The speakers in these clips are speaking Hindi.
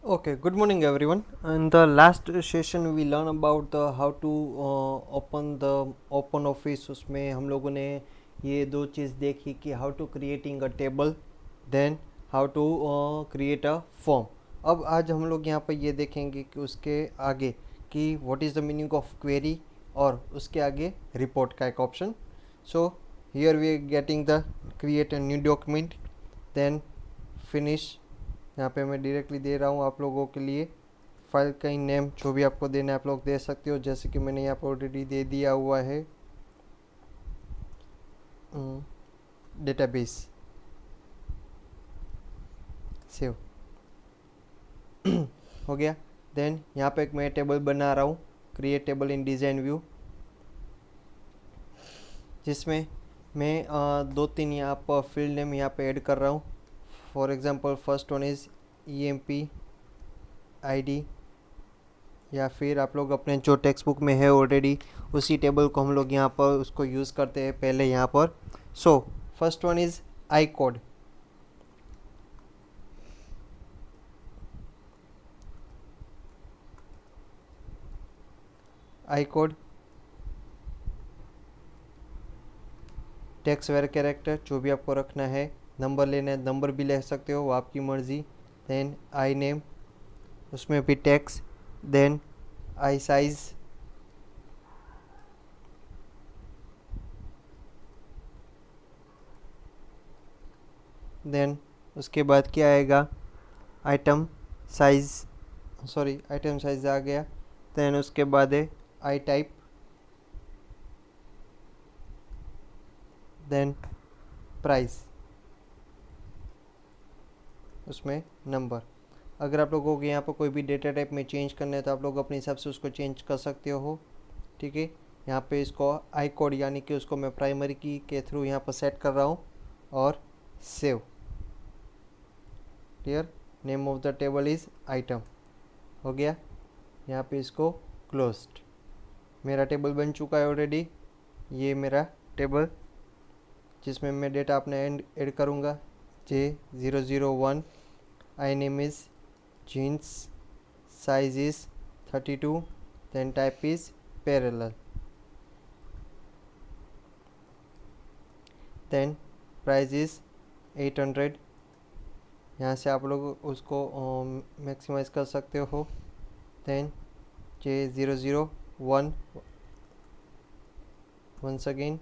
Okay, good morning everyone. In the last session we learn about the how to open the open office. उसमें हम लोगों ने ये दो चीज़ देखी कि how to creating a table, then how to create a form. अब आज हम लोग यहाँ पर ये देखेंगे कि उसके आगे कि what is the meaning of query और उसके आगे report का एक option. So here we are getting the create a new document, then finish. यहाँ पे मैं डायरेक्टली दे रहा हूँ आप लोगों के लिए फाइल का नेम जो भी आपको देना है आप लोग दे सकते हो, जैसे कि मैंने यहाँ पर ऑलरेडी दे दिया हुआ है डेटाबेस सेव हो गया। देन यहाँ पे एक मैं टेबल बना रहा हूँ, क्रिएट टेबल इन डिज़ाइन व्यू, जिसमें मैं दो तीन यहाँ पर फील्ड नेम यहाँ पे ऐड कर रहा हूँ। For example first one is EMP ID, या फिर आप लोग अपने जो टेक्स्ट बुक में है ऑलरेडी उसी टेबल को हम लोग यहाँ पर उसको यूज़ करते हैं पहले यहाँ पर। So first one is I code. I code text where character जो भी आपको रखना है, नंबर लेना है नंबर भी ले सकते हो, वो आपकी मर्ज़ी। देन आई नेम उसमें भी text, then I size, then उसके बाद क्या आएगा item size, sorry item size आ गया। देन उसके बाद है आई टाइप, देन प्राइस, उसमें नंबर। अगर आप लोगों को यहाँ पर कोई भी डेटा टाइप में चेंज करना है तो आप लोग अपने हिसाब से उसको चेंज कर सकते हो, ठीक है। यहाँ पे इसको आई कोड यानी कि उसको मैं प्राइमरी की के थ्रू यहाँ पर सेट कर रहा हूँ और save. Clear, name of the table is item हो गया। यहाँ पे इसको क्लोज्ड। मेरा टेबल बन चुका है ऑलरेडी, ये मेरा टेबल जिसमें मैं डेटा अपना ऐड करूँगा J001, I name is jeans, size is 32, then type is parallel, then price is 800। यहाँ से आप लोग उसको मैक्सिमाइज़ कर सकते हो। then J001 once again,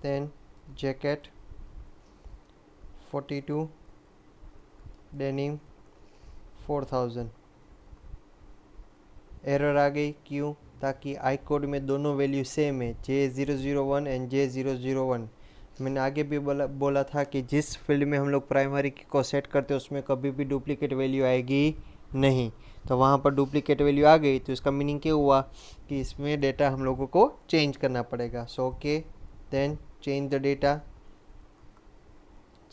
then jacket 42, denim 4000। Error आ गई क्यों? ताकि आई कोड में दोनों वैल्यू सेम है, J001 एंड J001। मैंने आगे भी बोला था कि जिस फील्ड में हम लोग प्राइमरी की को सेट करते हैं उसमें कभी भी डुप्लीकेट वैल्यू आएगी नहीं, तो वहाँ पर डुप्लीकेट वैल्यू आ गई तो इसका मीनिंग क्या हुआ कि इसमें डेटा हम लोगों को चेंज करना पड़ेगा। So okay, then change the data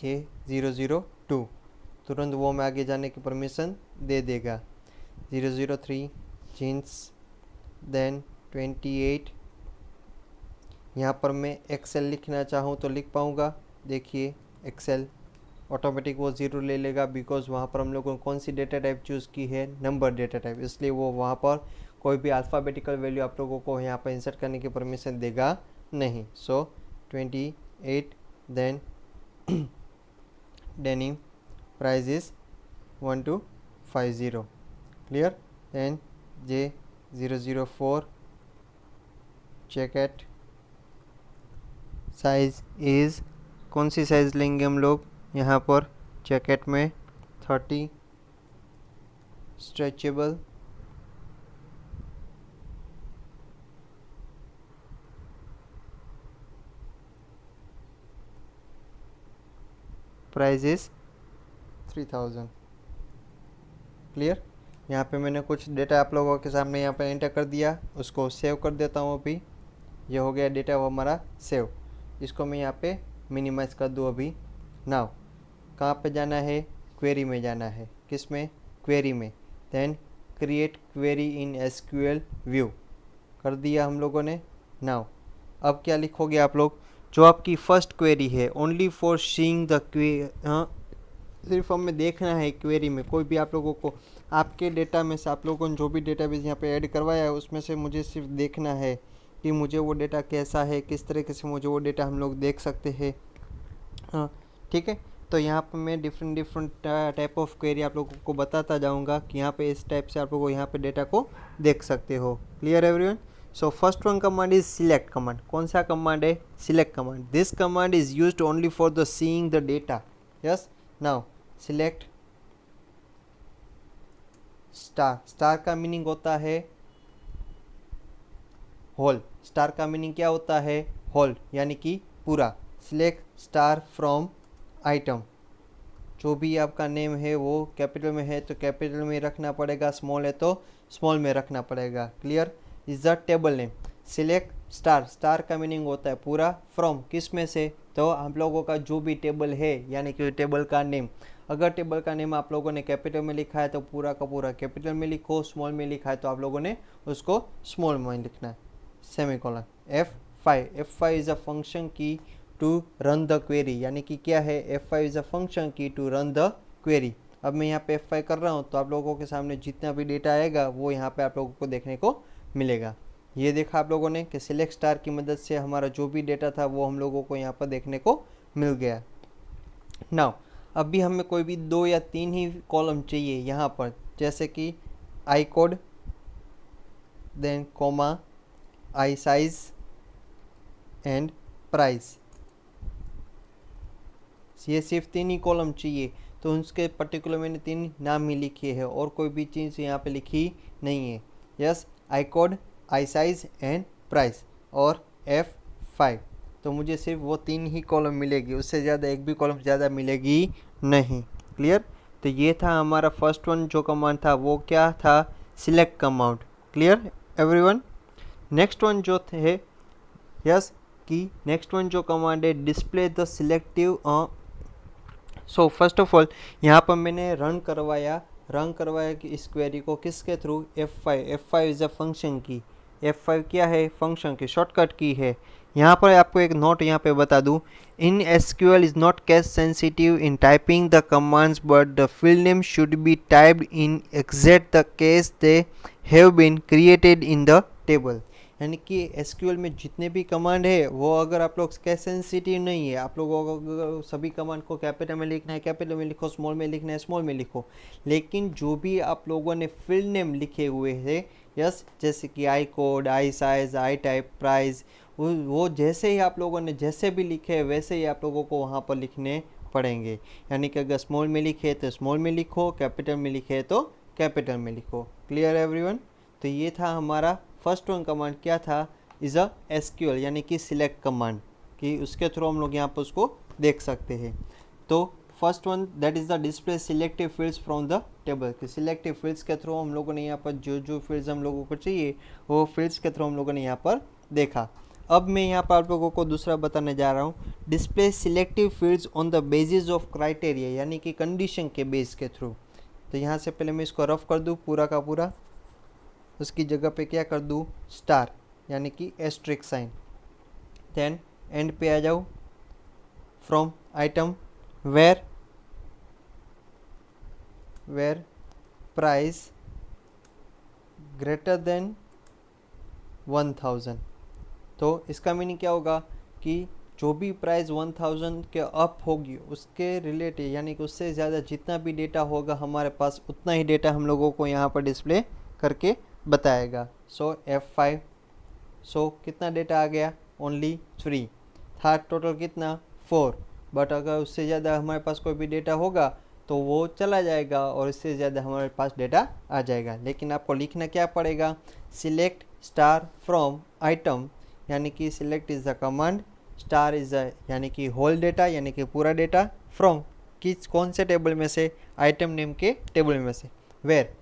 J002, तुरंत वो में आगे जाने की परमिशन दे देगा। 003 जीन्स, देन 28। यहाँ पर मैं एक्सेल लिखना चाहूँ तो लिख पाऊँगा, देखिए एक्सेल ऑटोमेटिक वो ज़ीरो ले लेगा, बिकॉज वहाँ पर हम लोगों ने कौन सी डेटा टाइप चूज़ की है, नंबर डेटा टाइप, इसलिए वो वहाँ पर कोई भी अल्फ़ाबेटिकल वैल्यू आप लोगों को यहाँ पर इंसर्ट करने की परमिशन देगा नहीं। So 28, then denim price is 1250। Clear, then J004 jacket, size is, कौन सी साइज़ लेंगे हम लोग यहाँ पर जैकेट में 30, स्ट्रेचेबल, प्राइस इज़ 3000। क्लियर, यहाँ पे मैंने कुछ डेटा आप लोगों के सामने यहाँ पे एंटर कर दिया, उसको सेव कर देता हूँ। अभी ये हो गया डेटा वो हमारा सेव, इसको मैं यहाँ पे मिनिमाइज़ कर दूँ। अभी नाउ कहाँ पे जाना है, क्वेरी में जाना है। किस में, क्वेरी में। Then create query in SQL view कर दिया हम लोगों ने। नाउ अब क्या लिखोगे आप लोग, जो आपकी फर्स्ट क्वेरी है, ओनली फॉर सीइंग द सिर्फ हमें देखना है क्वेरी में कोई भी आप लोगों को आपके डेटा में से आप लोगों ने जो भी डेटाबेस यहाँ पे ऐड करवाया है उसमें से मुझे सिर्फ देखना है कि मुझे वो डेटा कैसा है, किस तरीके से मुझे वो डेटा हम लोग देख सकते हैं। हाँ ठीक है, तो यहाँ पर मैं डिफरेंट टाइप ऑफ क्वेरी आप लोगों को बताता जाऊँगा कि यहाँ पे इस टाइप से आप लोगों यहाँ पे डेटा को देख सकते हो। Clear everyone? So first one command is select command. कौन सा कमांड है? Select command. This command is used only for the seeing the data. Yes, now select star. Star का मीनिंग होता है होल। स्टार का मीनिंग क्या होता है? होल, यानी कि पूरा। Select star from item. जो भी आपका नेम है वो कैपिटल में है तो कैपिटल में रखना पड़ेगा, स्मॉल है तो स्मॉल में रखना पड़ेगा। Clear? Is the table name. Select star. Star का मीनिंग होता है पूरा। फ्रॉम, किस में से? तो हम लोगों का जो भी टेबल है यानी कि टेबल का नेम। अगर टेबल का नेम आप लोगों ने कैपिटल में लिखा है तो पूरा का पूरा कैपिटल में लिखो, स्मॉल में लिखा है तो आप लोगों ने उसको स्मॉल में लिखना है। Semicolon. F5। F5 is a function की टू रन द क्वेरी, यानी कि क्या है? F5 इज अ फंक्शन की टू रन द क्वेरी। अब मैं यहाँ पे F5 कर रहा हूँ तो आप लोगों के सामने जितना भी डेटा आएगा वो यहाँ पे आप लोगों को देखने को मिलेगा। ये देखा आप लोगों ने कि सिलेक्ट स्टार की मदद से हमारा जो भी डेटा था वो हम लोगों को यहाँ पर देखने को मिल गया। नाउ अब भी हमें कोई भी 2 या 3 ही कॉलम चाहिए यहाँ पर, जैसे कि I code, then comma, I size and price. ये सिर्फ 3 ही कॉलम चाहिए, तो उसके पर्टिकुलर मैंने 3 नाम ही लिखे हैं और कोई भी चीज़ यहाँ पे लिखी नहीं है। Yes, I code, I size and price और F5। तो मुझे सिर्फ वो 3 ही कॉलम मिलेगी, उससे ज़्यादा एक भी कॉलम ज़्यादा मिलेगी नहीं। क्लियर? तो ये था हमारा फर्स्ट वन जो कमांड था वो क्या था? Select command. Clear everyone? Next one जो है, यस, कि नेक्स्ट वन जो कमांड है display the selective. So first of all यहाँ पर मैंने रन करवाया कि इस क्वेरी को किसके through? F5। F5 is a function की। F5 क्या है? फंक्शन की शॉर्टकट की है। यहाँ पर आपको एक नोट यहाँ पे बता दूँ, in SQL is not case sensitive in typing the commands but the field name should be typed in exact the case they have been created in the table. यानी कि SQL में जितने भी कमांड है वो अगर आप लोग केस सेंसिटिव नहीं है, आप लोगों को सभी कमांड को कैपिटल में लिखना है कैपिटल में लिखो, स्मॉल में लिखना है स्मॉल में लिखो। लेकिन जो भी आप लोगों ने फील्ड नेम लिखे हुए हैं, यस, जैसे कि I code, I size, I type, price, वो जैसे ही आप लोगों ने जैसे भी लिखे वैसे ही आप लोगों को वहाँ पर लिखने पड़ेंगे। यानी कि अगर स्मॉल में लिखे तो स्मॉल में लिखो, कैपिटल में लिखे तो कैपिटल में लिखो। Clear everyone? तो ये था हमारा फर्स्ट वन कमांड। क्या था? इज़ अ SQL यानी कि सिलेक्ट कमांड, कि उसके थ्रू हम लोग यहाँ पर उसको देख सकते हैं। तो first one that is the display selective fields from the table, कि सिलेक्टिव फील्ड्स के थ्रू हम लोगों ने यहाँ पर जो जो फील्ड्स हम लोगों को चाहिए वो फील्ड्स के थ्रू हम लोगों ने यहाँ पर देखा। अब मैं यहाँ पर आप लोगों को दूसरा बताने जा रहा हूँ, display selective fields on the basis of criteria, यानी कि कंडीशन के बेस के थ्रू। तो यहाँ से पहले मैं इसको रफ कर दूँ पूरा का पूरा, उसकी जगह पे क्या कर दूँ? स्टार, यानी कि एस्ट्रिक साइन। देन एंड पे आ जाऊँ, from item where price greater than 1000। तो इसका मीनिंग क्या होगा कि जो भी प्राइस 1000 के अप होगी उसके रिलेटेड, यानी कि उससे ज़्यादा जितना भी डेटा होगा हमारे पास उतना ही डेटा हम लोगों को यहाँ पर डिस्प्ले करके बताएगा। सो F5। सो कितना डेटा आ गया? ओनली 3 था। टोटल कितना? 4। बट अगर उससे ज़्यादा हमारे पास कोई भी डेटा होगा तो वो चला जाएगा और इससे ज़्यादा हमारे पास डेटा आ जाएगा। लेकिन आपको लिखना क्या पड़ेगा? सिलेक्ट स्टार फ्रॉम आइटम, यानी कि select is the command, star is the यानी कि होल डेटा यानी कि पूरा डेटा, फ्रॉम किस कौन से टेबल में से? आइटम नेम के टेबल में से। वेयर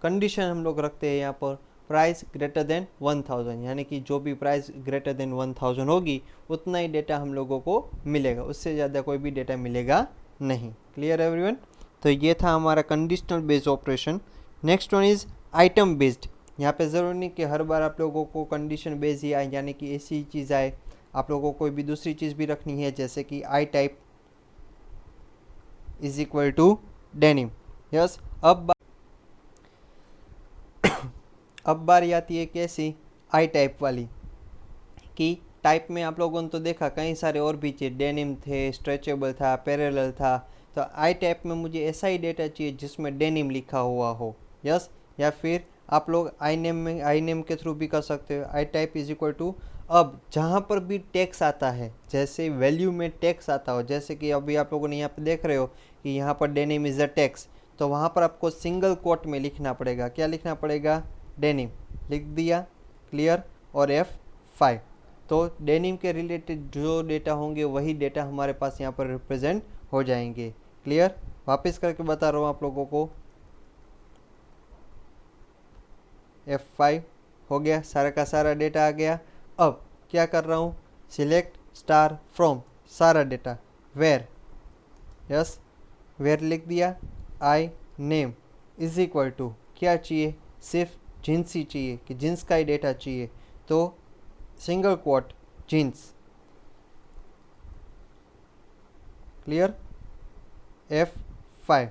कंडीशन हम लोग रखते हैं यहाँ पर प्राइस ग्रेटर देन 1000, यानी कि जो भी प्राइस ग्रेटर देन 1000 होगी उतना ही डेटा हम लोगों को मिलेगा, उससे ज़्यादा कोई भी डेटा मिलेगा नहीं। Clear everyone? तो ये था हमारा conditional based operation. Next one is item based. यहाँ पे ज़रूरी नहीं कि हर बार आप लोगों को कंडीशन बेस्ड ही आए, यानी कि ऐसी चीज़ आए। आप लोगों को कोई भी दूसरी चीज़ भी रखनी है, जैसे कि I type is equal to denim. Yes, अब बारी आती है कैसी, आई टाइप वाली, कि टाइप में आप लोगों ने तो देखा कई सारे और भी चीज़, डेनिम थे, स्ट्रेचेबल था, पैरेलल था। तो आई टाइप में मुझे ऐसा ही डेटा चाहिए जिसमें डेनिम लिखा हुआ हो। यस, या फिर आप लोग आई नेम के थ्रू भी कर सकते हो। I type is equal to, अब जहाँ पर भी टैक्स आता है, जैसे वैल्यू में टैक्स आता हो, जैसे कि अभी आप लोगों ने यहाँ पे देख रहे हो कि यहाँ पर डेनिम इज़ अ टैक्स, तो वहाँ पर आपको सिंगल कोट में लिखना पड़ेगा। क्या लिखना पड़ेगा? डेनिम लिख दिया, क्लियर, और F5। तो डेनिम के रिलेटेड जो डेटा होंगे वही डेटा हमारे पास यहाँ पर रिप्रेजेंट हो जाएंगे। क्लियर? वापस करके बता रहा हूँ आप लोगों को। F5 हो गया, सारा का सारा डेटा आ गया। अब क्या कर रहा हूँ? सिलेक्ट स्टार फ्रॉम सारा डेटा, वेयर, यस, वेयर लिख दिया। I name is equal to, क्या चाहिए? सिर्फ जीन्स ही चाहिए, कि जीन्स का ही डेटा चाहिए, तो single quote jeans, clear, F5।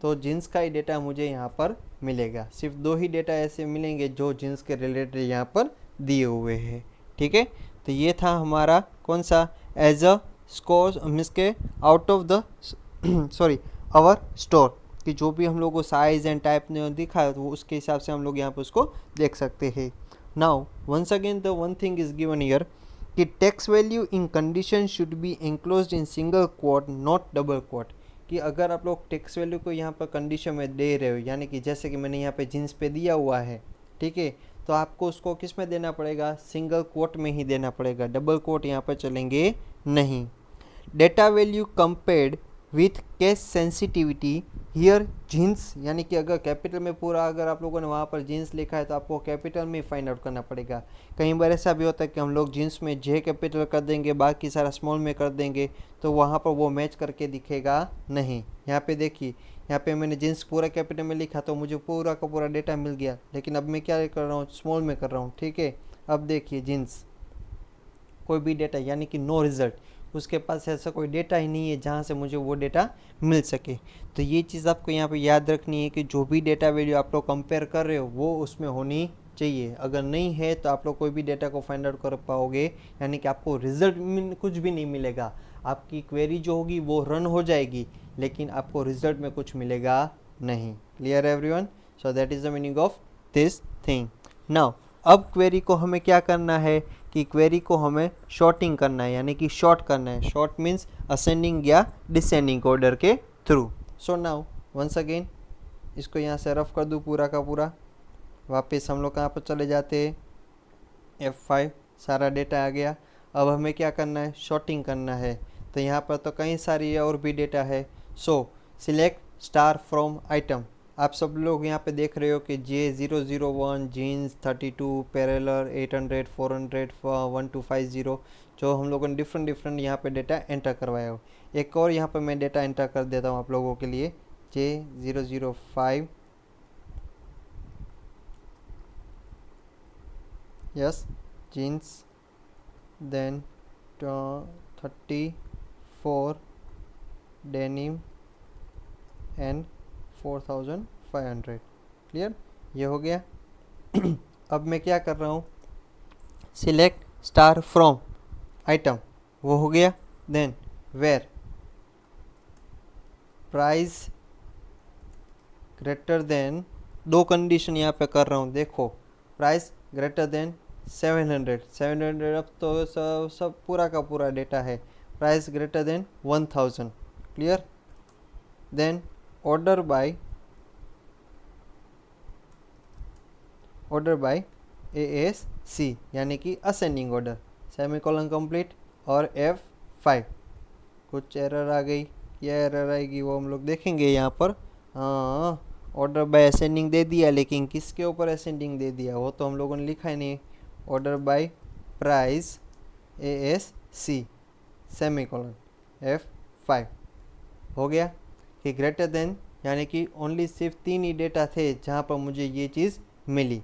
तो जीन्स का ही डेटा मुझे यहाँ पर मिलेगा। सिर्फ दो ही डेटा ऐसे मिलेंगे जो जीन्स के रिलेटेड यहाँ पर दिए हुए हैं। ठीक है, तो ये था हमारा कौन सा, एज अ स्कोर मीन्स के out of the sorry our store, कि जो भी हम लोग को साइज एंड टाइप ने दिखा है तो उसके हिसाब से हम लोग यहाँ पर उसको देख सकते हैं। Now once again the one thing is given here कि text value in condition should be enclosed in single quote not double quote, कि अगर आप लोग टेक्स्ट वैल्यू को यहाँ पर कंडीशन में दे रहे हो, यानी कि जैसे कि मैंने यहाँ पे जीन्स पे दिया हुआ है, ठीक है, तो आपको उसको किस में देना पड़ेगा? सिंगल कोट में ही देना पड़ेगा, डबल कोट यहाँ पर चलेंगे नहीं। Data value compared with case sensitivity, here jeans, यानी कि अगर कैपिटल में पूरा अगर आप लोगों ने वहाँ पर जीन्स लिखा है तो आपको कैपिटल में फाइंड आउट करना पड़ेगा। कई बार ऐसा भी होता है कि हम लोग जीन्स में जे कैपिटल कर देंगे, बाकी सारा स्मॉल में कर देंगे, तो वहाँ पर वो मैच करके दिखेगा नहीं। यहाँ पे देखिए, यहाँ पे मैंने जीन्स पूरा कैपिटल में लिखा तो मुझे पूरा का पूरा डेटा मिल गया, लेकिन अब मैं क्या कर रहा हूँ? स्मॉल में कर रहा हूँ। ठीक है, अब देखिए जीन्स कोई भी डेटा, यानी कि नो रिजल्ट, उसके पास ऐसा कोई डेटा ही नहीं है जहाँ से मुझे वो डेटा मिल सके। तो ये चीज़ आपको यहाँ पे याद रखनी है कि जो भी डेटा वैल्यू आप लोग कंपेयर कर रहे हो वो उसमें होनी चाहिए। अगर नहीं है तो आप लोग कोई भी डेटा को फाइंड आउट कर पाओगे, यानी कि आपको रिजल्ट कुछ भी नहीं मिलेगा। आपकी क्वेरी जो होगी वो रन हो जाएगी, लेकिन आपको रिजल्ट में कुछ मिलेगा नहीं। Clear everyone? So that is the meaning of this thing. Now अब क्वेरी को हमें क्या करना है कि क्वेरी को हमें शॉर्टिंग करना है, यानी कि शॉर्ट करना है। शॉर्ट मीन्स असेंडिंग या डिसेंडिंग ऑर्डर के थ्रू। सो नाउ वंस अगेन इसको यहाँ से रफ कर दूँ पूरा का पूरा। वापस हम लोग कहाँ पर चले जाते हैं? F5, सारा डेटा आ गया। अब हमें क्या करना है? शॉर्टिंग करना है। तो यहाँ पर तो कई सारी और भी डेटा है। सो सिलेक्ट स्टार फ्रॉम आइटम। आप सब लोग यहाँ पे देख रहे हो कि J001 जीन्स 32 पैरेलल 800 400 1250, जो हम लोगों ने डिफरेंट यहाँ पे डेटा एंटर करवाया हो। एक और यहाँ पे मैं डेटा एंटर कर देता हूँ आप लोगों के लिए। J005, yes, jeans, then 34 denim and 4500। Clear? ये हो गया। अब मैं क्या कर रहा हूँ? सिलेक्ट स्टार फ्रॉम आइटम, वो हो गया। Then where price greater than, दो कंडीशन यहाँ पे कर रहा हूँ, देखो, प्राइस ग्रेटर देन 700। अब तो सब पूरा का पूरा डेटा है। Price greater than 1000। Clear? Then order by ASC, यानी कि असेंडिंग ऑर्डर, सेमीकोलन कंप्लीट, और F5। कुछ एरर आ गई, क्या एरर आएगी वो हम लोग देखेंगे यहाँ पर। हाँ, ऑर्डर बाय असेंडिंग दे दिया, लेकिन किसके ऊपर असेंडिंग दे दिया वो तो हम लोगों ने लिखा ही नहीं। Order by price ASC semicolon F5 हो गया कि ग्रेटर देन, यानी कि ओनली सिर्फ 3 ही डेटा थे जहाँ पर मुझे ये चीज़ मिली।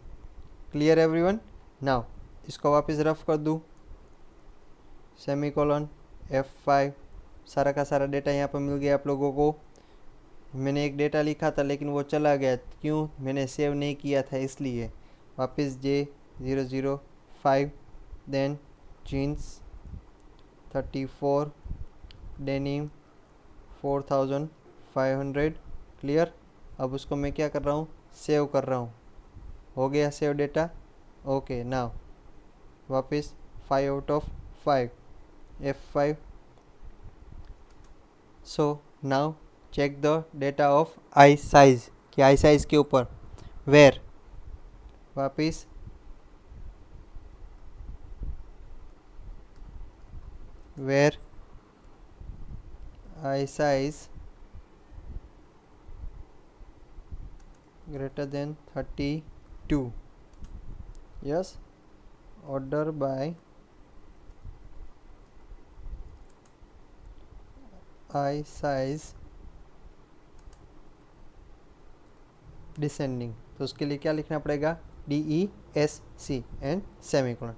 Clear everyone? नाउ इसको वापस रफ कर दूँ, सेमीकोलन F5, सारा का सारा डेटा यहाँ पर मिल गया आप लोगों को। मैंने एक डेटा लिखा था लेकिन वो चला गया, क्यों? मैंने सेव नहीं किया था इसलिए। वापस J005, then jeans 34, denim 4500, clear. अब उसको मैं क्या कर रहा हूँ, सेव कर रहा हूँ। हो गया सेव डेटा। ओके, नाउ वापस 5/5, F5। So now check the data of I size, कि आई साइज के ऊपर वेयर, वापिस where I size greater than 32, yes, order by I size descending. तो उसके लिए क्या लिखना पड़ेगा, DESC एंड सेमीकोलन।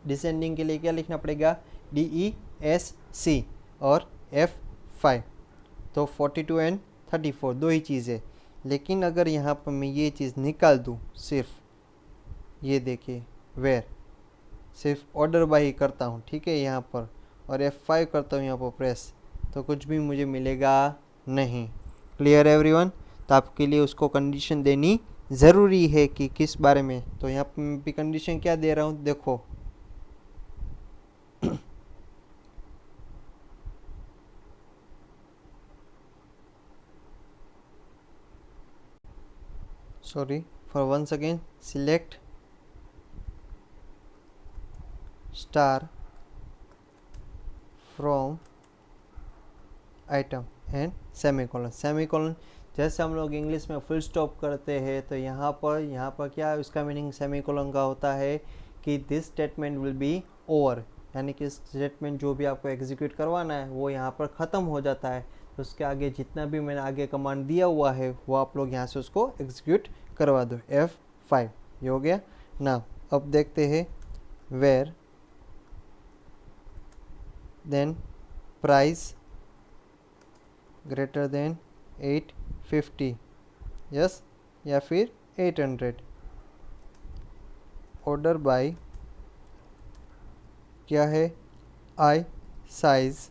डिसेंडिंग के लिए क्या लिखना पड़ेगा, DESC और F5। तो 42 एंड 34 दो ही चीज़ है। लेकिन अगर यहाँ पर मैं ये चीज़ निकाल दूँ, सिर्फ ये देखिए वेयर, सिर्फ ऑर्डर बाय ही करता हूँ, ठीक है, यहाँ पर, और F5 करता हूँ यहाँ पर प्रेस, तो कुछ भी मुझे मिलेगा नहीं। Clear everyone? तो आपके लिए उसको कंडीशन देनी ज़रूरी है कि किस बारे में। तो यहाँ पर मैं भी कंडीशन क्या दे रहा हूँ, देखो sorry for once again, select star from item and semicolon. Semicolon जैसे हम लोग इंग्लिश में फुल स्टॉप करते हैं, तो यहाँ पर क्या उसका मीनिंग सेमीकोलन का होता है कि this statement will be over, यानी कि स्टेटमेंट जो भी आपको एग्जीक्यूट करवाना है वो यहाँ पर ख़त्म हो जाता है। तो उसके आगे जितना भी मैंने आगे कमांड दिया हुआ है वो आप लोग यहाँ से उसको एग्जीक्यूट करवा दो। F5 ये हो गया ना। अब देखते हैं where then price greater than 850, yes, या फिर 800। ऑर्डर बाय क्या है, I size,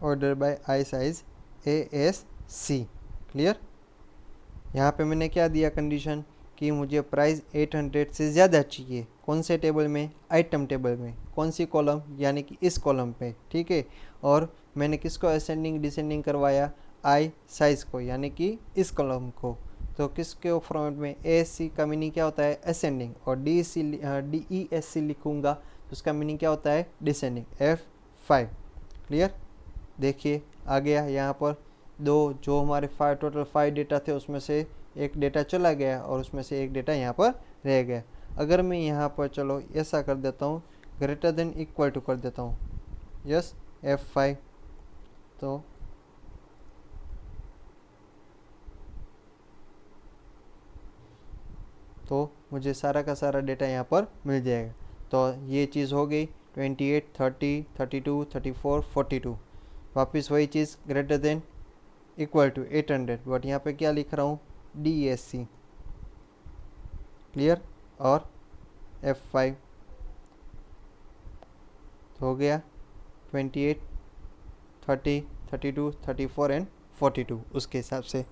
order by I size ASC, clear. यहाँ पे मैंने क्या दिया कंडीशन कि मुझे प्राइस 800 से ज़्यादा चाहिए। कौन से टेबल में, आइटम टेबल में, कौन सी कॉलम, यानी कि इस कॉलम पे, ठीक है। और मैंने किसको असेंडिंग डिसेंडिंग करवाया, आई साइज को, यानी कि इस कॉलम को। तो किसके फॉर्मेट में, ASC का मीनिंग क्या होता है, असेंडिंग, और DESC लिखूँगा तो उसका मीनिंग क्या होता है, डिसेंडिंग। F5, clear. देखिए आ गया यहाँ पर दो, जो हमारे टोटल 5 डेटा थे उसमें से एक डेटा चला गया और उसमें से एक डेटा यहाँ पर रह गया। अगर मैं यहाँ पर चलो ऐसा कर देता हूँ, ग्रेटर देन इक्वल टू कर देता हूँ, यस, F5, तो मुझे सारा का सारा डेटा यहाँ पर मिल जाएगा। तो ये चीज़ हो गई 28, 30, 32, 34, 42। वापस वही चीज़ greater than equal to 800, but यहाँ पे क्या लिख रहा हूँ, DESC, क्लियर, और F5 हो गया 28, 30, 32, 34 एंड 42 उसके हिसाब से।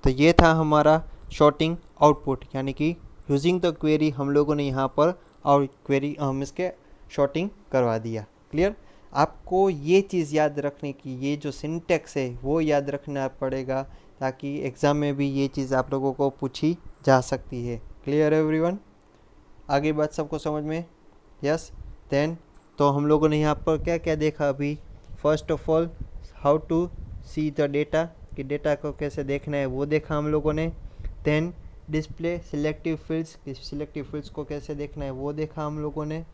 तो ये था हमारा शॉर्टिंग आउटपुट, यानी कि यूजिंग द क्वेरी हम लोगों ने यहाँ पर और क्वेरी हम इसके शॉर्टिंग करवा दिया। क्लियर। आपको ये चीज़ याद रखने की, ये जो सिंटेक्स है वो याद रखना पड़ेगा, ताकि एग्ज़ाम में भी ये चीज़ आप लोगों को पूछी जा सकती है। Clear everyone? आगे बात सबको समझ में? यस। देन तो हम लोगों ने यहाँ पर क्या क्या देखा अभी। First of all how to see the data, कि डेटा को कैसे देखना है वो देखा हम लोगों ने। देन डिस्प्ले सिलेक्टिव फील्ड्स, कि सिलेक्टिव फील्ड्स को कैसे देखना है वो देखा हम लोगों ने।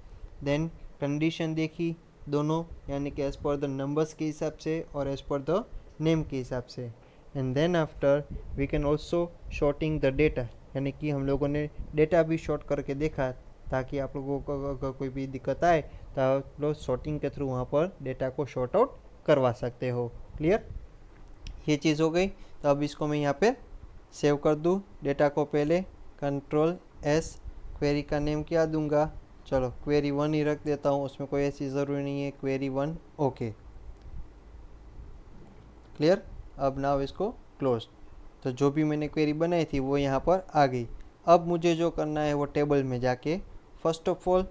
देन कंडीशन देखी दोनों, यानी कि एज़ पर द नंबर्स के हिसाब से और एज़ पर द नेम के हिसाब से। And then after we can also shorting the data, यानी कि हम लोगों ने डेटा भी शॉर्ट करके देखा, ताकि आप लोगों को अगर कोई भी दिक्कत आए तो आप लोग शॉर्टिंग के थ्रू वहाँ पर डेटा को शॉर्ट आउट करवा सकते हो। क्लियर, ये चीज़ हो गई। तो अब इसको मैं यहाँ पे सेव कर दूँ डेटा को। पहले Ctrl+S, क्वेरी का नेम क्या दूंगा, चलो क्वेरी 1 ही रख देता हूँ, उसमें कोई ऐसी ज़रूरी नहीं है, क्वेरी 1 ओके। क्लियर, अब नाउ इसको क्लोज। तो जो भी मैंने क्वेरी बनाई थी वो यहाँ पर आ गई। अब मुझे जो करना है वो टेबल में जाके first of all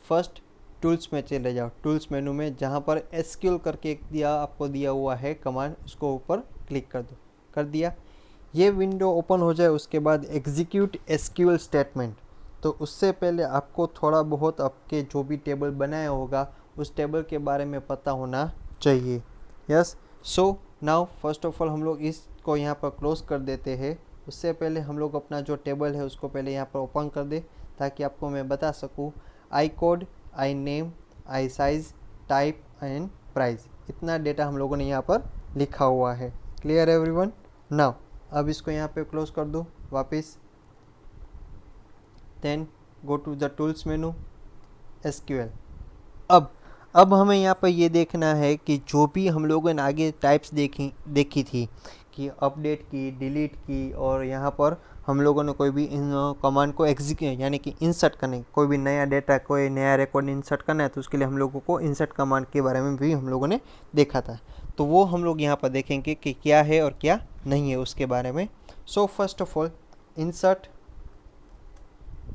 first tools में चले जाओ। टूल्स मेनू में जहाँ पर एसक्यूएल करके एक आपको दिया हुआ है कमांड, उसको ऊपर क्लिक कर दो। कर दिया, ये विंडो ओपन हो जाए। उसके बाद एग्जीक्यूट एसक्यूएल स्टेटमेंट। तो उससे पहले आपको थोड़ा बहुत आपके जो भी टेबल बनाया होगा उस टेबल के बारे में पता होना चाहिए। Yes, so now first of all हम लोग इसको यहाँ पर क्लोज कर देते हैं। उससे पहले हम लोग अपना जो टेबल है उसको पहले यहाँ पर ओपन कर दे, ताकि आपको मैं बता सकूँ I code, I name, I size, type and price, इतना डेटा हम लोगों ने यहाँ पर लिखा हुआ है। क्लियर एवरीवन, नाउ अब इसको यहाँ पे क्लोज कर दो वापस। Then go to the tools menu, SQL. अब हमें यहाँ पर ये देखना है कि जो भी हम लोगों ने आगे टाइप्स देखी थी कि अपडेट की, डिलीट की, और यहाँ पर हम लोगों ने कोई भी कमांड को एग्जीक्यूट यानी कि इंसर्ट करने, कोई भी नया डेटा, कोई नया रिकॉर्ड इंसर्ट करना है तो उसके लिए हम लोगों को इंसर्ट कमांड के बारे में भी हम लोगों ने देखा था। तो वो हम लोग यहाँ पर देखेंगे कि क्या है और क्या नहीं है उसके बारे में। So first of all insert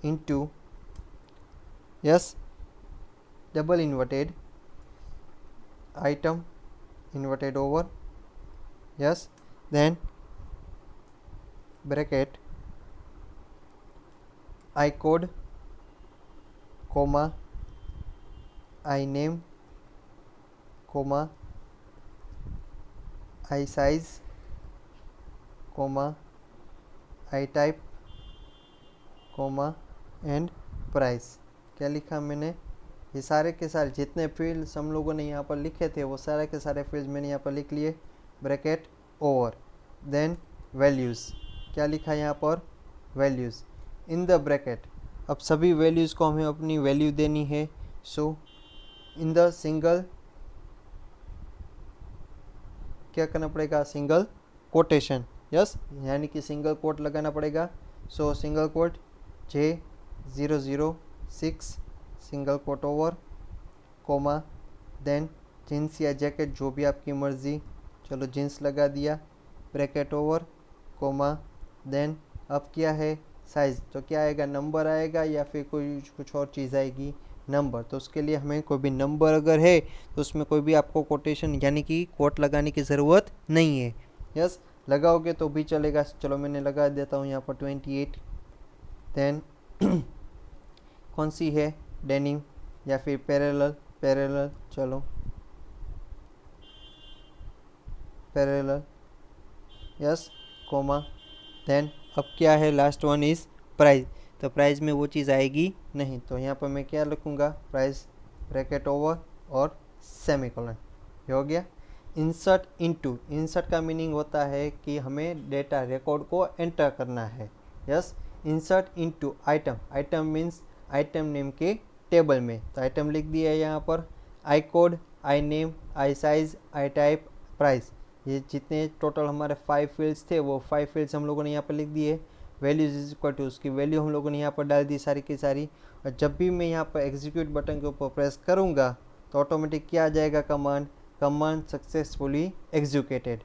into, yes, double inverted item inverted over, yes, then bracket I code comma I name comma I size comma I type comma and price। क्या लिखा मैंने, ये सारे के सारे जितने फील्ड्स हम लोगों ने यहाँ पर लिखे थे वो सारे के सारे फील्ड्स मैंने यहाँ पर लिख लिए। ब्रैकेट ओवर, देन वैल्यूज़, क्या लिखा है यहाँ पर, वैल्यूज़ इन द ब्रैकेट। अब सभी वैल्यूज़ को हमें अपनी वैल्यू देनी है। सो इन द सिंगल, क्या करना पड़ेगा, सिंगल कोटेशन, यस, यानी कि सिंगल कोट लगाना पड़ेगा। So single quote J006 single quote over comma, then jeans या जैकेट जो भी आपकी मर्ज़ी, चलो जीन्स लगा दिया, ब्रैकेट ओवर कोमा, देन अब क्या है, साइज़, तो क्या आएगा, नंबर आएगा या फिर कोई कुछ और चीज़ आएगी, नंबर। तो उसके लिए हमें कोई भी नंबर अगर है तो उसमें कोई भी आपको कोटेशन यानी कि कोट लगाने की ज़रूरत नहीं है। यस, लगाओगे तो भी चलेगा। चलो मैंने लगा देता हूँ यहाँ पर 28। देन कौन सी है, डेनिम या फिर पैरेलल, चलो पैरेलल, यस, कोमा, देन अब क्या है, लास्ट वन इज़ प्राइस। तो प्राइस में वो चीज़ आएगी नहीं, तो यहाँ पर मैं क्या लिखूँगा, प्राइस ब्रैकेट ओवर और सेमीकोलन। ये हो गया। इंसर्ट इनटू, इंसर्ट का मीनिंग होता है कि हमें डेटा रिकॉर्ड को एंटर करना है। Yes, insert into item, item means item name के टेबल में। तो आइटम लिख दिया है यहाँ पर, I code, I name, I size, I type, price, ये जितने टोटल हमारे 5 फील्ड्स थे वो 5 फील्ड्स हम लोगों ने यहाँ पर लिख दिए। वैल्यूज इज इक्वल टू, उसकी वैल्यू हम लोगों ने यहाँ पर डाल दी सारी की सारी। और जब भी मैं यहाँ पर एग्जीक्यूट बटन के ऊपर प्रेस करूँगा तो ऑटोमेटिक क्या आ जाएगा, कमांड सक्सेसफुली एग्जीक्यूटेड।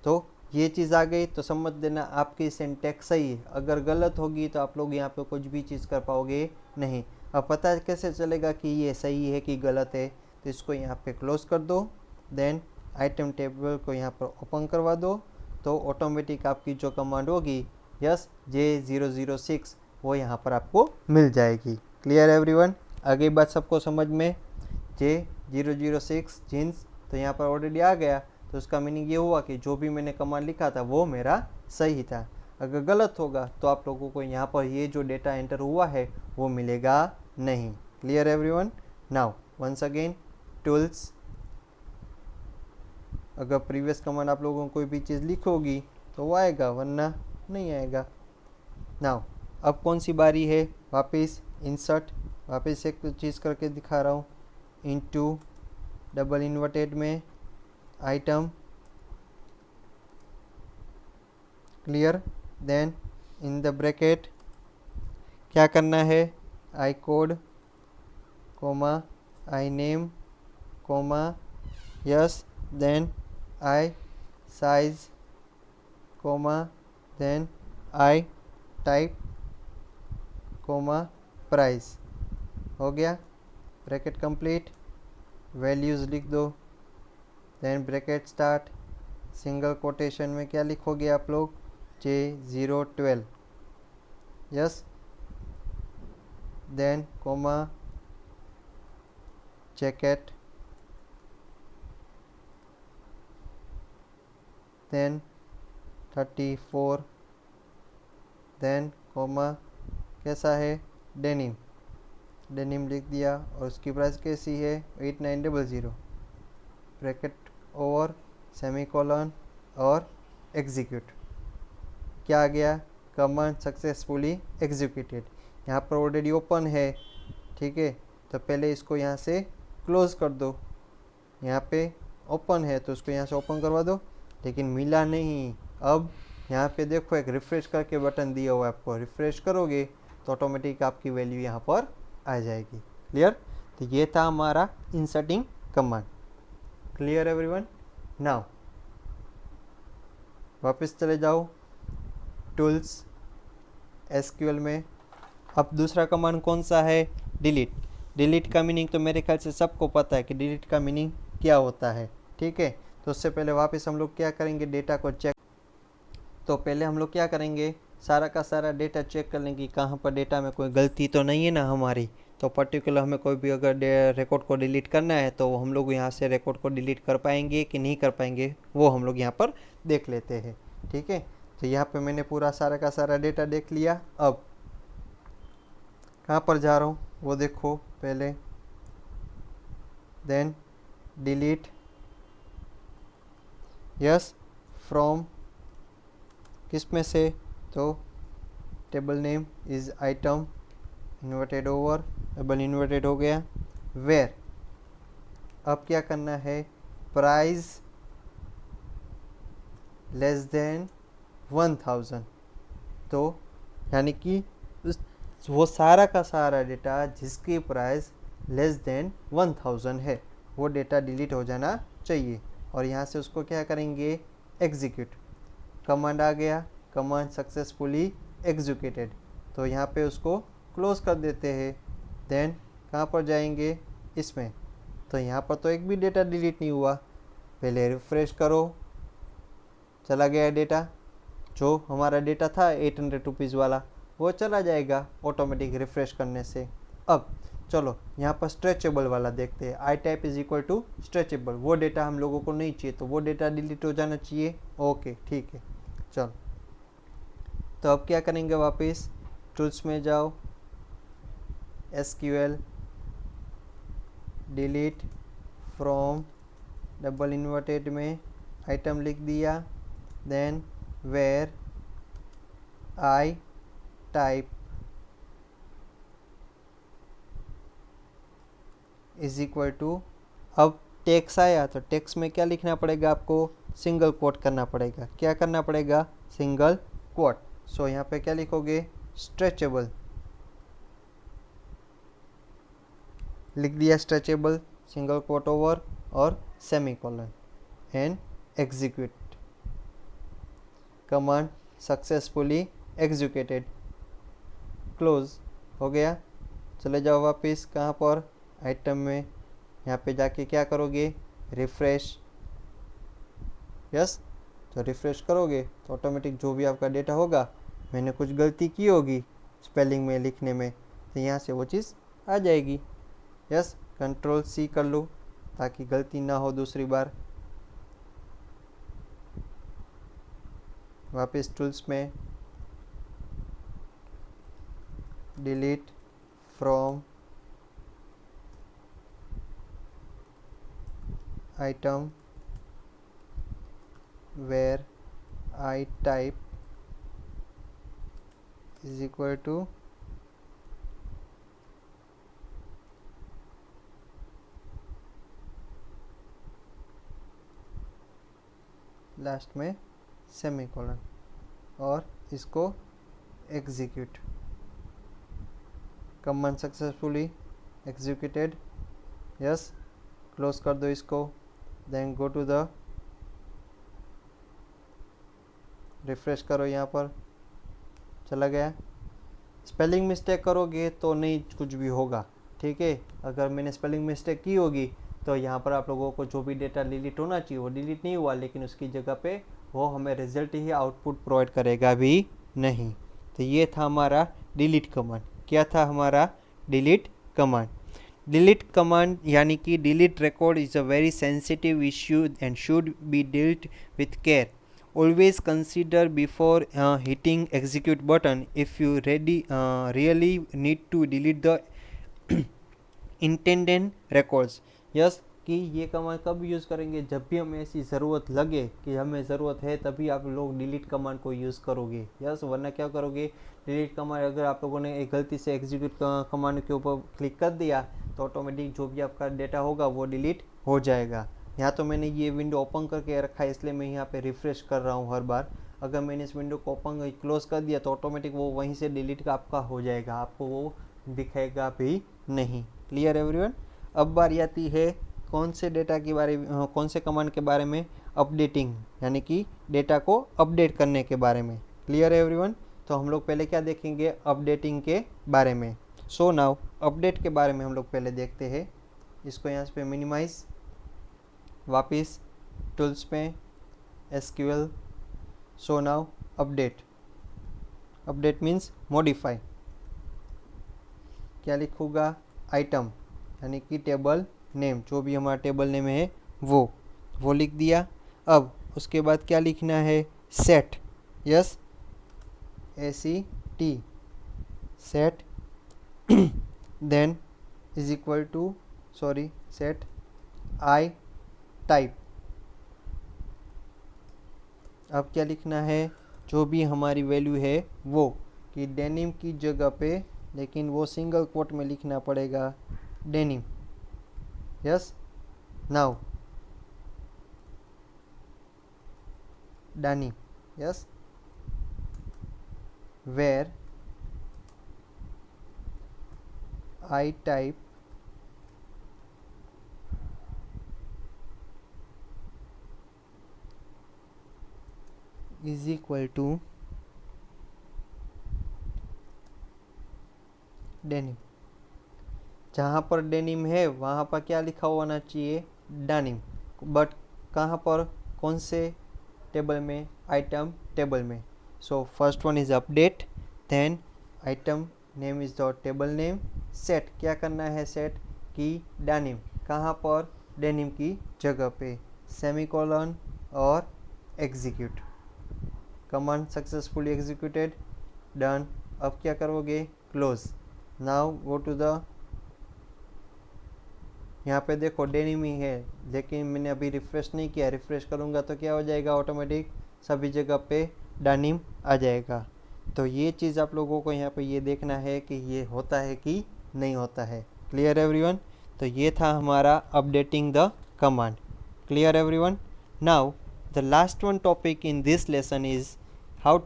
तो ये चीज़ आ गई तो समझ देना आपकी सिंटैक्स सही है। अगर गलत होगी तो आप लोग यहाँ पे कुछ भी चीज़ कर पाओगे नहीं। अब पता कैसे चलेगा कि ये सही है कि गलत है, तो इसको यहाँ पे क्लोज कर दो, देन आइटम टेबल को यहाँ पर ओपन करवा दो, तो ऑटोमेटिक आपकी जो कमांड होगी, यस, J006, वो यहाँ पर आपको मिल जाएगी। क्लियर एवरीवन, आगे बात सबको समझ में। J006 जीन्स तो यहाँ पर ऑलरेडी आ गया, तो उसका मीनिंग ये हुआ कि जो भी मैंने कमांड लिखा था वो मेरा सही था। अगर गलत होगा तो आप लोगों को यहाँ पर ये जो डेटा एंटर हुआ है वो मिलेगा नहीं। Clear everyone, now once again tools, अगर प्रीवियस कमांड आप लोगों को कोई भी चीज़ लिखोगी तो वो आएगा, वरना नहीं आएगा। नाउ अब कौन सी बारी है, वापस इंसर्ट, वापस एक चीज़ करके दिखा रहा हूँ, इनटू डबल इन्वर्टेड में item clear, then in the bracket क्या करना है, I code comma I name comma yes, then I size comma then I type comma price। हो गया, ब्रैकेट कंप्लीट, वैल्यूज़ लिख दो, then bracket start, single quotation में क्या लिखोगे आप लोग, J012 yes, then comma jacket, then 34, then comma कैसा है, डेनिम, डेनिम लिख दिया और उसकी प्राइस कैसी है 8900, ब्रैकेट ओवर, सेमीकोलन और एग्जीक्यूट। क्या आ गया, कमांड सक्सेसफुली एग्जीक्यूटेड। यहाँ पर ऑलरेडी ओपन है, ठीक है, तो पहले इसको यहाँ से क्लोज कर दो, यहाँ पे ओपन है तो उसको यहाँ से ओपन करवा दो, लेकिन मिला नहीं। अब यहाँ पे देखो एक रिफ्रेश करके बटन दिया हुआ है आपको, रिफ्रेश करोगे तो ऑटोमेटिक आपकी वैल्यू यहाँ पर आ जाएगी। क्लियर, तो ये था हमारा inserting command. Clear everyone. Now वापस चले जाओ टूल्स एसक्यूएल में। अब दूसरा कमांड कौन सा है, डिलीट। डिलीट का मीनिंग तो मेरे ख्याल से सबको पता है कि डिलीट का मीनिंग क्या होता है, ठीक है। तो उससे पहले वापस हम लोग क्या करेंगे, डेटा को चेक। तो पहले हम लोग क्या करेंगे, सारा का सारा डेटा चेक कर लेंगे कहाँ पर डेटा में कोई गलती तो नहीं है ना हमारी। तो पर्टिकुलर हमें कोई भी अगर रिकॉर्ड को डिलीट करना है तो हम लोग यहाँ से रिकॉर्ड को डिलीट कर पाएंगे कि नहीं कर पाएंगे, वो हम लोग यहाँ पर देख लेते हैं, ठीक है। तो यहाँ पे मैंने पूरा सारा का सारा डेटा देख लिया। अब कहाँ पर जा रहा हूँ वो देखो पहले, देन डिलीट यस फ्रॉम, किस में से, तो table name is item inverted over, double inverted हो गया, वेयर। अब क्या करना है, प्राइस लेस देन 1000, तो यानी कि वो सारा का सारा डेटा जिसकी प्राइस लेस देन 1000 है वो डेटा डिलीट हो जाना चाहिए। और यहाँ से उसको क्या करेंगे, एग्जीक्यूट। कमांड आ गया, कमांड सक्सेसफुली एग्जीक्यूटेड, तो यहाँ पे उसको क्लोज कर देते हैं। देन कहाँ पर जाएंगे, इसमें, तो यहाँ पर तो एक भी डेटा डिलीट नहीं हुआ। पहले रिफ्रेश करो, चला गया डेटा, जो हमारा डेटा था 800 रुपीज़ वाला वो चला जाएगा ऑटोमेटिक रिफ्रेश करने से। अब चलो यहाँ पर स्ट्रेचेबल वाला देखते हैं, I type is equal to stretchable, वो डेटा हम लोगों को नहीं चाहिए तो वो डेटा डिलीट हो जाना चाहिए। ओके ठीक है, चलो तो अब क्या करेंगे, वापस टूल्स में जाओ, SQL, delete from, double inverted में आइटम लिख दिया, then where I type is equal to, अब टेक्स आया तो टेक्स में क्या लिखना पड़ेगा आपको, सिंगल कोट करना पड़ेगा। क्या करना पड़ेगा, सिंगल कोट। सो यहाँ पे क्या लिखोगे, स्ट्रेचेबल लिख दिया, स्ट्रेचेबल सिंगल कोट ओवर और semicolon, and execute. Command successfully executed, close हो गया। चले जाओ वापस कहाँ पर, आइटम में, यहाँ पे जाके क्या करोगे, रिफ्रेश यस। तो रिफ्रेश करोगे तो ऑटोमेटिक जो भी आपका डेटा होगा, मैंने कुछ गलती की होगी स्पेलिंग में लिखने में, तो यहाँ से वो चीज़ आ जाएगी। यस, कंट्रोल सी कर लो ताकि गलती ना हो दूसरी बार। वापस टूल्स में, delete from item where I type is equal to last में सेमीकोलन और इसको execute. Command successfully executed, yes, close कर दो इसको। Then go to the, refresh करो, यहाँ पर चला गया। स्पेलिंग मिस्टेक करोगे तो नहीं कुछ भी होगा, ठीक है। अगर मैंने स्पेलिंग मिस्टेक की होगी तो यहाँ पर आप लोगों को जो भी डेटा डिलीट होना चाहिए वो डिलीट नहीं हुआ, लेकिन उसकी जगह पे वो हमें रिजल्ट ही आउटपुट प्रोवाइड करेगा भी नहीं। तो ये था हमारा डिलीट कमांड। क्या था हमारा डिलीट कमांड? डिलीट कमांड यानी कि delete record is a very sensitive issue and should be dealt with care. Always consider before hitting execute button if you really need to delete the intended records. Yes, कि ये कमांड कब यूज़ करेंगे? जब भी हमें ऐसी ज़रूरत लगे कि हमें ज़रूरत है तभी आप लोग डिलीट कमांड को यूज़ करोगे। यस, वरना क्या करोगे? डिलीट कमांड अगर आप लोगों ने एक गलती से एग्जीक्यूट कमांड के ऊपर क्लिक कर दिया तो ऑटोमेटिक जो भी आपका डेटा होगा वो डिलीट हो जाएगा। यहाँ तो मैंने ये विंडो ओपन करके रखा है इसलिए मैं यहाँ पे रिफ़्रेश कर रहा हूँ हर बार। अगर मैंने इस विंडो को ओपन क्लोज़ कर दिया तो ऑटोमेटिक वो वहीं से डिलीट का आपका हो जाएगा, आपको वो दिखेगा भी नहीं। Clear everyone? अब बारी आती है कौन से डेटा के बारे में, कौन से कमांड के बारे में? अपडेटिंग, यानी कि डेटा को अपडेट करने के बारे में। Clear everyone? तो हम लोग पहले क्या देखेंगे? अपडेटिंग के बारे में। सो नाउ अपडेट के बारे में हम लोग पहले देखते हैं। इसको यहाँ पे मिनिमाइज, वापस टूल्स पे, SQL. So now update, update means modify. क्या लिखूँगा? आइटम, यानी कि टेबल नेम, जो भी हमारा टेबल नेम है वो लिख दिया। अब उसके बाद क्या लिखना है? Set, yes, ACT, set then is equal to, sorry, set I type. अब क्या लिखना है? जो भी हमारी वैल्यू है वो, कि डेनिम की जगह पे, लेकिन वो सिंगल कोट में लिखना पड़ेगा, denim. Yes, now denim, yes, where I type is equal to denim. जहाँ पर डेनिम है वहाँ पर क्या लिखा होना चाहिए? डेनिम। बट कहाँ पर, कौन से टेबल में? आइटम टेबल में। So first one is update, then item name is the table name. Set, क्या करना है? सेट की डेनिम, कहाँ पर? डेनिम की जगह पे, सेमीकोलन और execute. Command successfully executed, done. अब क्या करोगे? Close. Now go to the, यहाँ पे देखो डेनिम ही है, लेकिन मैंने अभी रिफ्रेश नहीं किया। रिफ्रेश करूँगा तो क्या हो जाएगा? ऑटोमेटिक सभी जगह पे डेनिम आ जाएगा। तो ये चीज़ आप लोगों को यहाँ पे ये देखना है कि ये होता है कि नहीं होता है। Clear everyone? तो ये था हमारा updating the command. Clear everyone? Now the last one topic in this lesson is how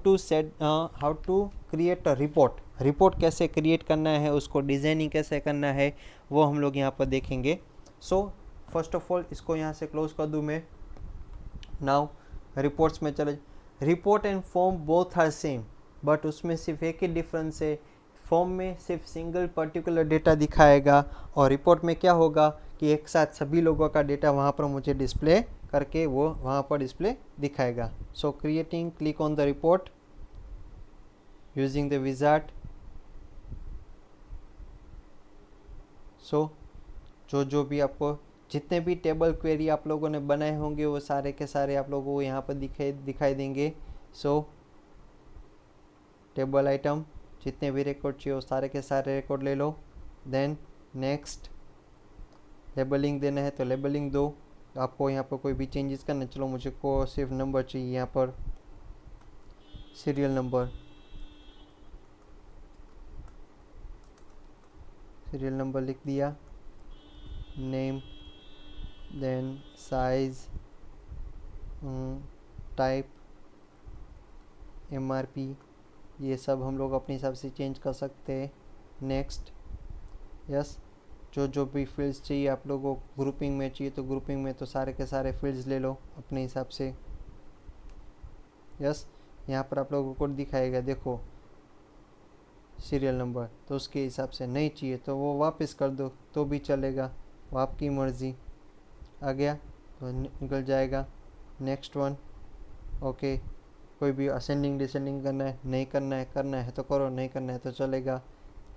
to create a report. Report कैसे क्रिएट करना है, उसको डिज़ाइनिंग कैसे करना है, वो हम लोग यहाँ पर देखेंगे। सो फर्स्ट ऑफ ऑल इसको यहाँ से क्लोज कर दूँ मैं। नाउ रिपोर्ट्स में चले। Report and form both are same, but उसमें सिर्फ एक ही डिफरेंस है। फॉर्म में सिर्फ सिंगल पर्टिकुलर डेटा दिखाएगा और रिपोर्ट में क्या होगा कि एक साथ सभी लोगों का डेटा वहाँ पर मुझे डिस्प्ले करके वो वहाँ पर डिस्प्ले दिखाएगा। So creating, click on the report using the wizard. So जो भी आपको जितने भी टेबल क्वेरी आप लोगों ने बनाए होंगे वो सारे के सारे आप लोगों को यहाँ पर दिखाई देंगे। सो टेबल आइटम जितने भी रिकॉर्ड चाहिए वो सारे के सारे रिकॉर्ड ले लो। देन नेक्स्ट लेबलिंग देना है तो लेबलिंग दो। आपको यहाँ पर कोई भी चेंजेस करना, चलो मुझे को सिर्फ नंबर चाहिए, यहाँ पर सीरियल नंबर लिख दिया। Name, then size, type, MRP, ये सब हम लोग अपने हिसाब से चेंज कर सकते हैं। नेक्स्ट, यस, जो भी फील्ड्स चाहिए आप लोगों को, ग्रुपिंग में चाहिए तो ग्रुपिंग में तो सारे के सारे फील्ड्स ले लो अपने हिसाब से। यस, यहाँ पर आप लोगों को दिखाएगा, देखो सीरियल नंबर, तो उसके हिसाब से नहीं चाहिए तो वो वापस कर दो तो भी चलेगा, वो आपकी मर्ज़ी। आ गया तो निकल जाएगा। नेक्स्ट वन, ओके, कोई भी असेंडिंग डिसेंडिंग करना है, नहीं करना है तो करो, नहीं करना है तो चलेगा।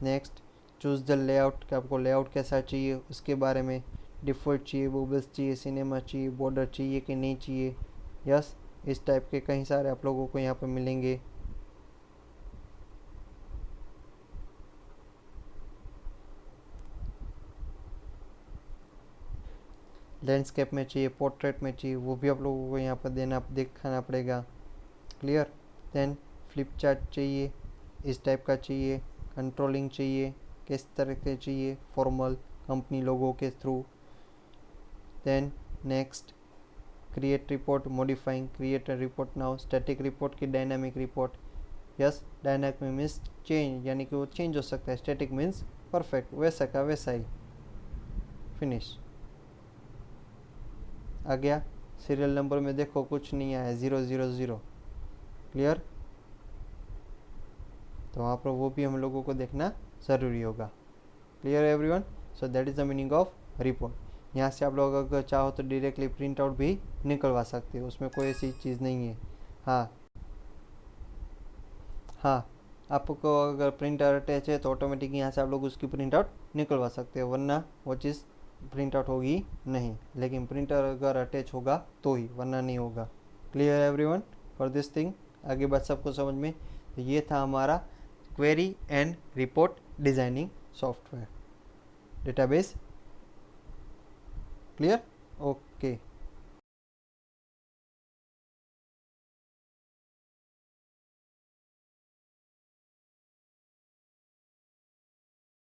नेक्स्ट, चूज़ द लेआउट, कि आपको लेआउट कैसा चाहिए उसके बारे में, डिफ़ॉल्ट चाहिए, बबल्स चाहिए, सिनेमा चाहिए, बॉर्डर चाहिए कि नहीं चाहिए। यस, इस टाइप के कई सारे आप लोगों को यहाँ पर मिलेंगे। लैंडस्केप में चाहिए, पोर्ट्रेट में चाहिए, वो भी आप लोगों को यहाँ पर दिखाना पड़ेगा। क्लियर। देन फ्लिप चार्ट चाहिए, इस टाइप का चाहिए, कंट्रोलिंग चाहिए, किस तरह के चाहिए, फॉर्मल, कंपनी लोगों के थ्रू। Then next, create report, modifying, create a report now, static report की dynamic report. Yes, dynamic means change, यानी कि वो चेंज हो सकता है, स्टैटिक मीन्स परफेक्ट, वैसा का वैसा ही। फिनिश। आ गया। सीरियल नंबर में देखो कुछ नहीं आया, 000। क्लियर। तो वहाँ पर वो भी हम लोगों को देखना ज़रूरी होगा। Clear everyone. So that is the meaning of report. यहाँ से आप लोग अगर चाहो तो डायरेक्टली प्रिंट आउट भी निकलवा सकते हो, उसमें कोई ऐसी चीज़ नहीं है। हाँ, आपको अगर प्रिंटर अटैच है तो ऑटोमेटिक यहाँ से आप लोग उसकी प्रिंट आउट निकलवा सकते हो, वरना वो चीज़ प्रिंट आउट होगी नहीं। लेकिन प्रिंटर अगर अटैच होगा तो ही, वरना नहीं होगा। Clear everyone for this thing. आगे बात सबको समझ में। तो ये था हमारा query and report designing software database. Clear. Okay.